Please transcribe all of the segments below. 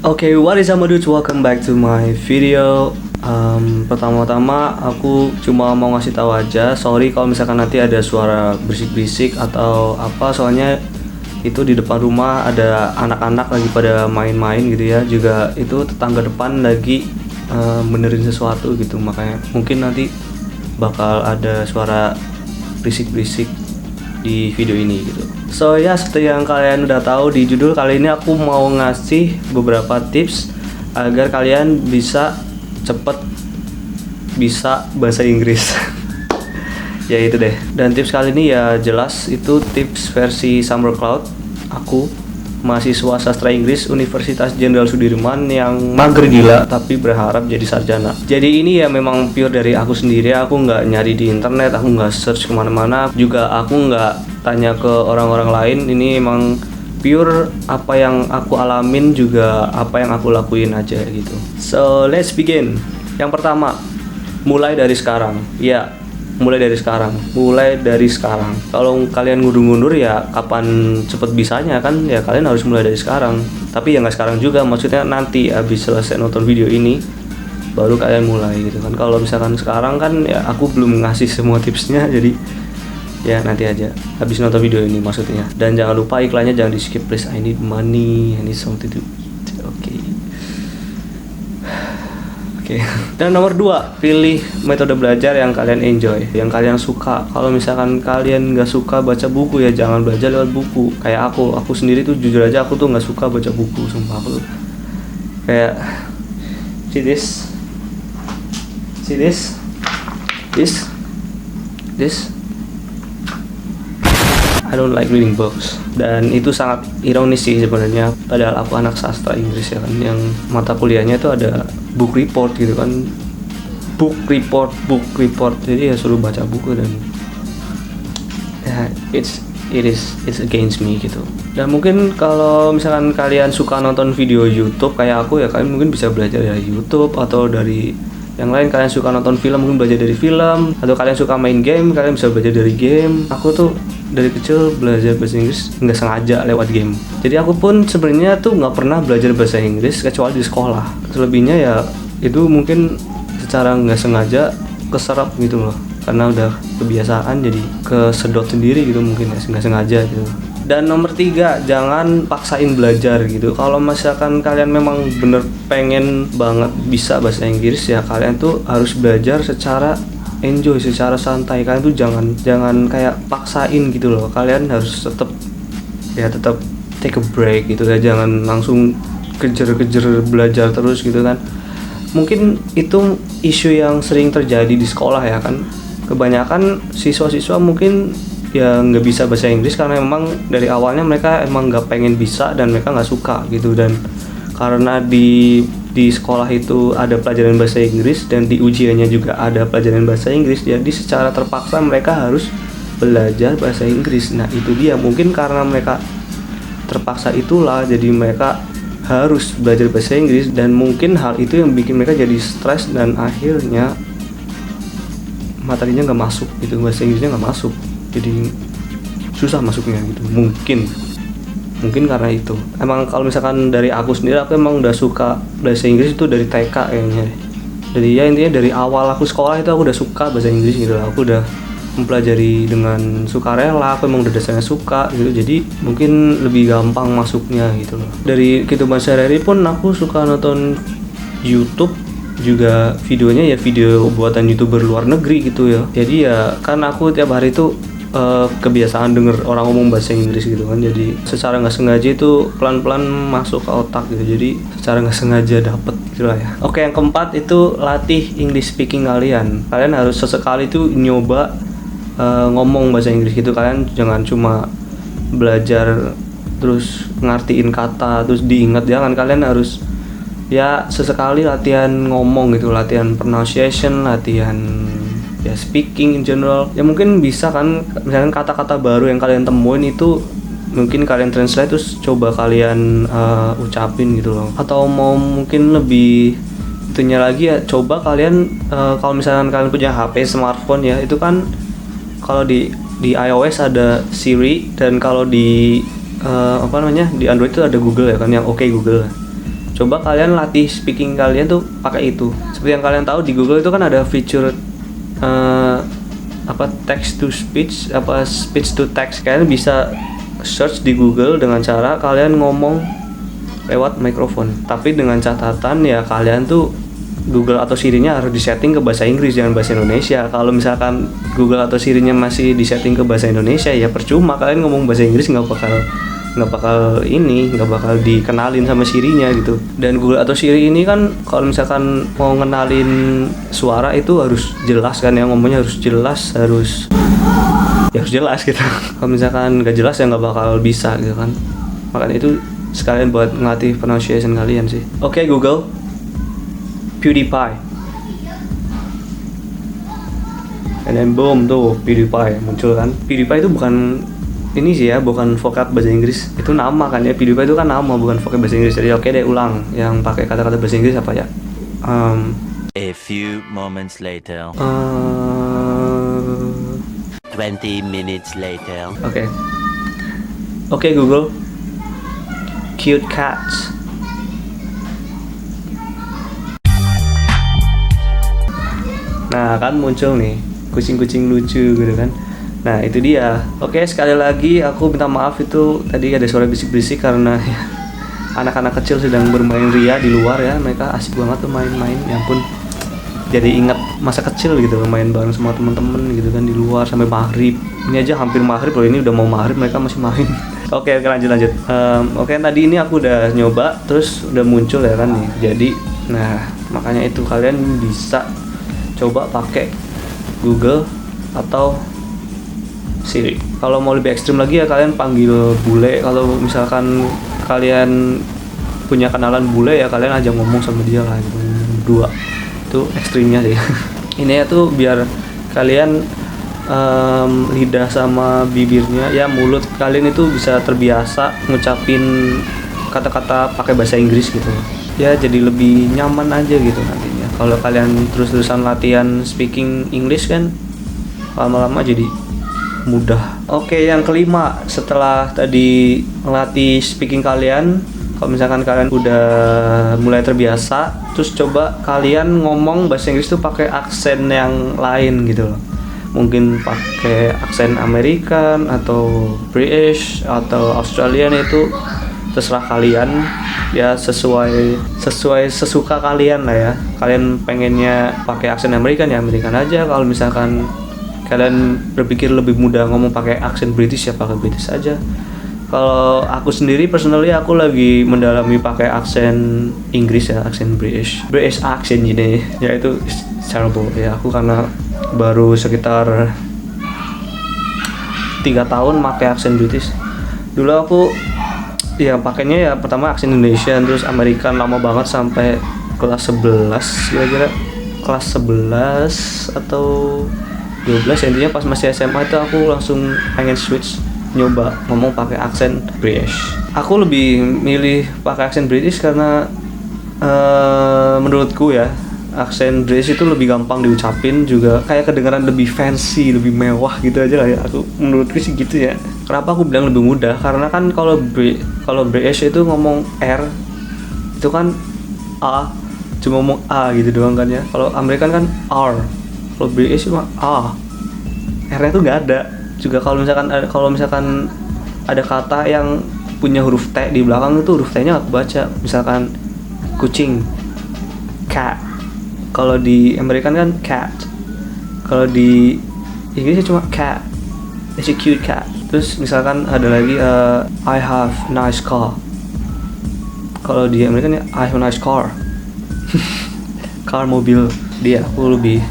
Oke, what is up dudes? Welcome back to my video. Pertama-tama aku cuma mau ngasih tahu aja, sorry kalau misalkan nanti ada suara berisik-berisik atau apa, soalnya itu di depan rumah ada anak-anak lagi pada main-main gitu ya. Juga itu tetangga depan lagi benerin sesuatu gitu, makanya mungkin nanti bakal ada suara berisik-berisik di video ini gitu. So ya, seperti yang kalian udah tahu di judul, kali ini aku mau ngasih beberapa tips agar kalian bisa cepet bisa bahasa Inggris. Ya itu deh. Dan tips kali ini ya jelas itu tips versi Summer Cloud. Aku mahasiswa sastra Inggris Universitas Jenderal Sudirman yang mager gila tapi berharap jadi sarjana. Jadi ini ya memang pure dari aku sendiri. Aku nggak nyari di internet, aku nggak search kemana-mana, juga aku nggak tanya ke orang-orang lain. Ini emang pure apa yang aku alamin, juga apa yang aku lakuin aja gitu. So let's begin. Yang pertama, mulai dari sekarang. Ya, mulai dari sekarang. Kalau kalian ngundur-ngundur ya kapan cepet bisanya kan, ya kalian harus mulai dari sekarang. Tapi ya nggak sekarang juga, maksudnya nanti habis selesai nonton video ini baru kalian mulai gitu kan. Kalau misalkan sekarang kan ya aku belum ngasih semua tipsnya, jadi ya nanti aja habis nonton video ini maksudnya. Dan jangan lupa iklannya jangan di skip please, I need money, I need something to eat. Oke. Dan nomor 2, pilih metode belajar yang kalian enjoy, yang kalian suka. Kalau misalkan kalian nggak suka baca buku ya jangan belajar lewat buku. Kayak aku sendiri tuh jujur aja aku tuh nggak suka baca buku, sumpah. Aku tuh kayak see this I don't like reading books. Dan itu sangat ironis sih sebenarnya, padahal aku anak sastra Inggris ya kan, yang mata kuliahnya itu ada book report gitu kan. Book report. Jadi ya suruh baca buku, dan ya it's against me gitu. Dan mungkin kalau misalkan kalian suka nonton video YouTube kayak aku ya, kalian mungkin bisa belajar dari YouTube, atau dari yang lain. Kalian suka nonton film, mungkin belajar dari film, atau kalian suka main game, kalian bisa belajar dari game. Aku tuh dari kecil belajar bahasa Inggris nggak sengaja lewat game. Jadi aku pun sebenarnya tuh nggak pernah belajar bahasa Inggris kecuali di sekolah. Selebihnya ya itu mungkin secara nggak sengaja keserap gitu loh, karena udah kebiasaan jadi kesedot sendiri gitu, mungkin ya nggak sengaja gitu. Dan nomor 3, jangan paksain belajar gitu. Kalau misalkan kalian memang bener pengen banget bisa bahasa Inggris ya, kalian tuh harus belajar secara enjoy, secara santai. Kalian tuh jangan kayak paksain gitu loh. Kalian harus tetap take a break gitu ya, jangan langsung kejar belajar terus gitu kan. Mungkin itu isu yang sering terjadi di sekolah ya kan. Kebanyakan siswa-siswa mungkin ya nggak bisa bahasa Inggris karena memang dari awalnya mereka emang nggak pengen bisa dan mereka nggak suka gitu. Dan karena di sekolah itu ada pelajaran bahasa Inggris dan di ujiannya juga ada pelajaran bahasa Inggris, jadi secara terpaksa mereka harus belajar bahasa Inggris. Nah itu dia, mungkin karena mereka terpaksa itulah jadi mereka harus belajar bahasa Inggris, dan mungkin hal itu yang bikin mereka jadi stres dan akhirnya materinya nggak masuk gitu, bahasa Inggrisnya nggak masuk, jadi susah masuknya gitu. Mungkin karena itu. Emang kalau misalkan dari aku sendiri, aku emang udah suka bahasa Inggris itu dari TK kayaknya. Jadi ya intinya dari awal aku sekolah itu aku udah suka bahasa Inggris gitu. Aku udah mempelajari dengan sukarela, aku emang udah dasarnya suka gitu. Jadi mungkin lebih gampang masuknya gitu loh. Dari kehidupan sehari-hari pun aku suka nonton YouTube, juga videonya ya video buatan YouTuber luar negeri gitu ya. Jadi ya kan aku tiap hari tuh kebiasaan denger orang ngomong bahasa Inggris gitu kan, jadi secara nggak sengaja itu pelan-pelan masuk ke otak gitu, jadi secara nggak sengaja dapet gitu lah ya. Oke, yang keempat itu latih English speaking kalian harus sesekali tuh nyoba ngomong bahasa Inggris gitu. Kalian jangan cuma belajar terus ngartiin kata terus diingat, jangan. Kalian harus ya sesekali latihan ngomong gitu, latihan pronunciation, latihan ya speaking in general. Ya mungkin bisa kan, misalkan kata-kata baru yang kalian temuin itu mungkin kalian translate terus coba kalian ucapin gitu loh. Atau mau mungkin lebih itunya lagi ya, coba kalian kalau misalkan kalian punya HP smartphone ya, itu kan kalau di iOS ada Siri, dan kalau di di Android itu ada Google ya kan, yang Oke Google. Coba kalian latih speaking kalian tuh pakai itu. Seperti yang kalian tahu di Google itu kan ada fitur text to speech, speech to text. Kalian bisa search di Google dengan cara kalian ngomong lewat mikrofon. Tapi dengan catatan ya kalian tuh Google atau Siri-nya harus disetting ke bahasa Inggris, jangan bahasa Indonesia. Kalau misalkan Google atau Siri-nya masih disetting ke bahasa Indonesia, ya percuma kalian ngomong bahasa Inggris, nggak bakal dikenalin sama Siri-nya gitu. Dan Google atau Siri ini kan kalau misalkan mau ngenalin suara itu harus jelas kan, yang ngomongnya harus jelas, harus jelas gitu. Kalau misalkan nggak jelas ya nggak bakal bisa gitu kan. Makanya itu sekalian buat ngelatih pronunciation kalian sih. Oke, Google, PewDiePie, and then boom tuh PewDiePie muncul kan. PewDiePie itu bukan ini sih ya, bukan vocab bahasa Inggris, itu nama kan ya. PewDiePie itu kan nama, bukan vocab bahasa Inggris. Jadi oke deh, ulang yang pakai kata-kata bahasa Inggris apa ya. A few moments later. 20 minutes later. Oke, Google, cute cats. Nah kan muncul nih kucing-kucing lucu gitu kan. Nah itu dia. Oke, sekali lagi aku minta maaf itu tadi ada suara bisik-bisik karena ya, anak-anak kecil sedang bermain ria di luar ya. Mereka asik banget tuh main-main, ya ampun. Jadi ingat masa kecil gitu, main bareng sama temen-temen gitu kan di luar sampai maghrib. Ini aja hampir maghrib loh, ini udah mau maghrib mereka masih main. Oke, lanjut. Oke, tadi ini aku udah nyoba terus udah muncul ya kan nih. Jadi nah makanya itu kalian bisa coba pakai Google atau Siri. Kalau mau lebih ekstrim lagi ya kalian panggil bule. Kalau misalkan kalian punya kenalan bule ya kalian aja ngomong sama dia lah gitu, berdua. Itu ekstrimnya sih. Ini ya tuh biar kalian lidah sama bibirnya ya, mulut kalian itu bisa terbiasa ngucapin kata-kata pakai bahasa Inggris gitu ya, jadi lebih nyaman aja gitu nantinya. Kalau kalian terus-terusan latihan speaking English kan lama-lama jadi mudah. Oke, yang kelima, setelah tadi ngelatih speaking kalian, kalau misalkan kalian udah mulai terbiasa, terus coba kalian ngomong bahasa Inggris tuh pakai aksen yang lain gitu loh. Mungkin pakai aksen American atau British atau Australian, itu terserah kalian ya, sesuai sesuka kalian lah ya. Kalian pengennya pakai aksen American ya American aja. Kalau misalkan kalian berpikir lebih mudah ngomong pakai aksen British ya pakai British aja. Kalau aku sendiri personally aku lagi mendalami pakai aksen Inggris ya, aksen British accent ini ya, itu terrible ya. Aku karena baru sekitar 3 tahun pakai aksen British. Dulu aku ya pakainya ya pertama aksen Indonesia, terus American lama banget sampai kelas 11 kira-kira, kelas 11 atau 12 ya, intinya pas masih SMA itu aku langsung pengen switch, nyoba ngomong pakai aksen British. Aku lebih milih pakai aksen British karena menurutku ya aksen British itu lebih gampang diucapin, juga kayak kedengaran lebih fancy, lebih mewah gitu aja lah ya. Aku menurutku sih gitu ya. Kenapa aku bilang lebih mudah? Karena kan kalau British itu ngomong R itu kan A, cuma ngomong A gitu doang kan ya. Kalau American kan R, kalau British cuma A, R-nya tuh nggak ada. Juga kalau misalkan ada kata yang punya huruf T di belakang, itu huruf T-nya nggak kebaca. Misalkan kucing, cat. Kalau di American kan cat. Kalau di Inggris cuma cat. It's a cute cat. Terus misalkan ada lagi I have nice car. Kalau di American ya I have a nice car. Car, mobil. Dia aku lebih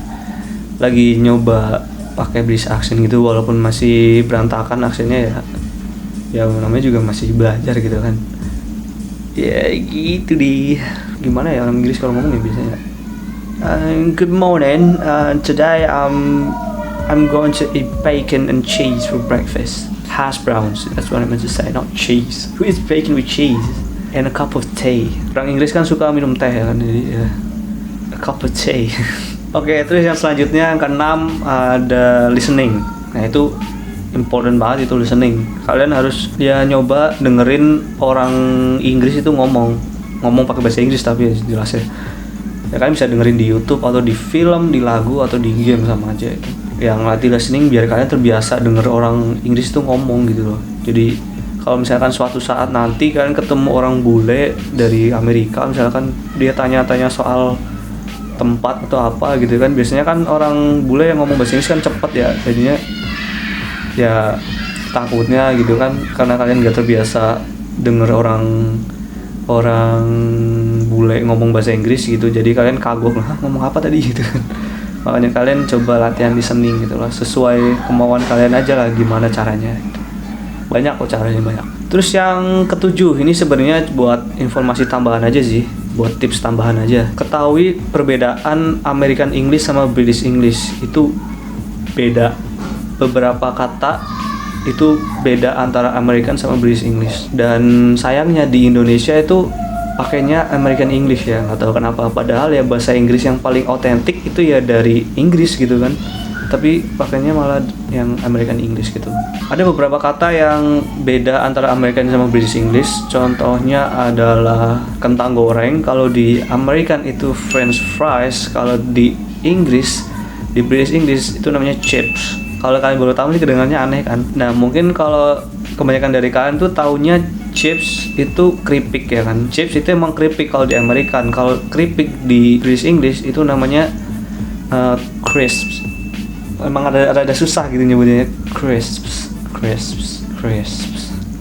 lagi nyoba pakai British accent gitu, walaupun masih berantakan aksennya ya namanya juga masih belajar gitu kan ya gitu deh. Gimana ya orang Inggris kalau ngomong ya biasanya good morning, today I'm going to eat bacon and cheese for breakfast, hash browns, that's what I meant to say, not cheese. Who eats bacon with cheese and a cup of tea? Orang Inggris kan suka minum teh ya kan, jadi ya a cup of tea. Oke, terus yang selanjutnya yang keenam ada listening. Nah itu important banget itu listening. Kalian harus nyoba dengerin orang Inggris itu ngomong. ngomong pakai bahasa Inggris tapi ya jelas ya kalian bisa dengerin di YouTube atau di film, di lagu atau di game sama aja itu. Yang latih listening biar kalian terbiasa denger orang Inggris tuh ngomong gitu loh. Jadi kalau misalkan suatu saat nanti kalian ketemu orang bule dari Amerika, misalkan dia tanya-tanya soal tempat atau apa gitu kan, biasanya kan orang bule yang ngomong bahasa Inggris kan cepet ya, jadinya ya takutnya gitu kan, karena kalian gak terbiasa denger orang bule ngomong bahasa Inggris gitu, jadi kalian kagok lah ngomong apa tadi gitu kan. Makanya kalian coba latihan listening gitu lah, sesuai kemauan kalian aja lah gimana caranya gitu. Banyak kok caranya, banyak. Terus yang ketujuh, ini sebenarnya buat informasi tambahan aja sih, buat tips tambahan aja. Ketahui perbedaan American English sama British English itu beda. Beberapa kata itu beda antara American sama British English. Dan sayangnya di Indonesia itu pakainya American English ya, nggak tahu kenapa. Padahal ya bahasa Inggris yang paling otentik itu ya dari Inggris gitu kan, tapi pakainya malah yang American English gitu. Ada beberapa kata yang beda antara American sama British English. Contohnya adalah kentang goreng. Kalau di American itu French fries. Kalau di Inggris, di British English itu namanya chips. Kalau kalian baru tahu sih kedengarannya aneh kan. Nah mungkin kalau kebanyakan dari kalian tuh taunya chips itu keripik ya kan. Chips itu emang keripik kalau di American. Kalau keripik di British English itu namanya crisps. Emang ada susah gitu nyebutnya, crisps.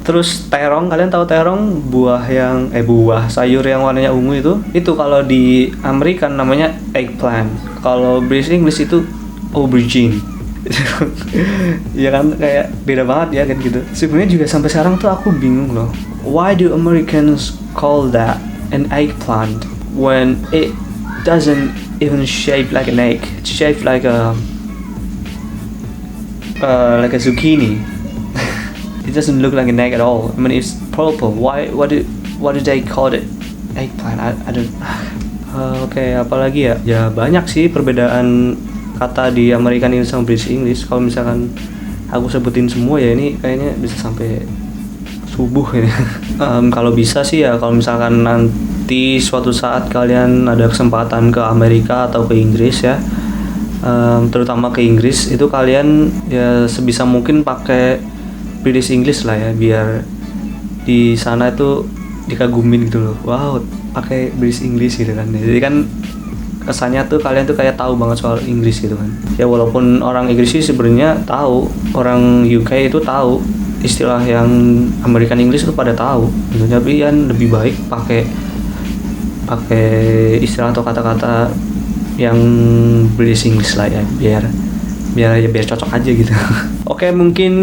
Terus terong, kalian tahu terong, buah sayur yang warnanya ungu itu kalau di American namanya eggplant. Kalau British English itu aubergine. Ya kan, kayak beda banget ya kan gitu. Sebenarnya juga sampai sekarang tuh aku bingung loh. Why do Americans call that an eggplant when it doesn't even shape like an egg? It's shaped like a zucchini. It doesn't look like an egg at all. I mean, it's purple. Why? What do they call it? Eggplant. I don't. Oke, apalagi ya? Ya banyak sih perbedaan kata di American English sama British English. Kalau misalkan aku sebutin semua ya ini kayaknya bisa sampai subuh ya. Kalau bisa sih ya, kalau misalkan nanti suatu saat kalian ada kesempatan ke Amerika atau ke Inggris ya, terutama ke Inggris, itu kalian ya sebisa mungkin pakai British English lah ya, biar di sana itu dikagumin gitu loh. Wow, pakai British English gitu kan. Jadi kan kesannya tuh kalian tuh kayak tahu banget soal Inggris gitu kan. Ya walaupun orang Inggris sih sebenarnya tahu, orang UK itu tahu istilah yang American English itu pada tahu gitu. Tapi kan lebih baik pakai istilah atau kata-kata yang British English lah ya, biar cocok aja gitu. Oke, mungkin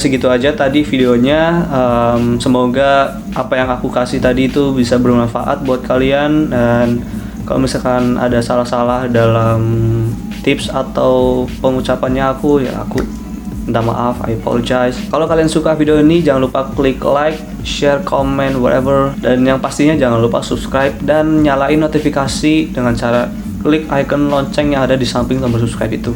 segitu aja tadi videonya. Semoga apa yang aku kasih tadi itu bisa bermanfaat buat kalian, dan kalau misalkan ada salah-salah dalam tips atau pengucapannya aku minta maaf, I apologize. Kalau kalian suka video ini jangan lupa klik like, share, comment, whatever, dan yang pastinya jangan lupa subscribe dan nyalain notifikasi dengan cara klik icon lonceng yang ada di samping tombol subscribe itu,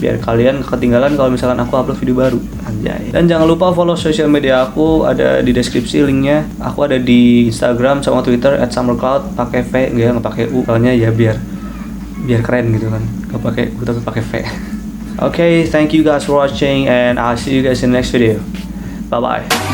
biar kalian ketinggalan kalau misalkan aku upload video baru. Anjay. Dan jangan lupa follow sosial media aku, ada di deskripsi linknya. Aku ada di Instagram sama Twitter @summercloud, pakai V nggak pakai U, soalnya ya biar keren gitu kan, nggak pakai U tapi pakai V. Okay, thank you guys for watching and I'll see you guys in the next video. Bye bye.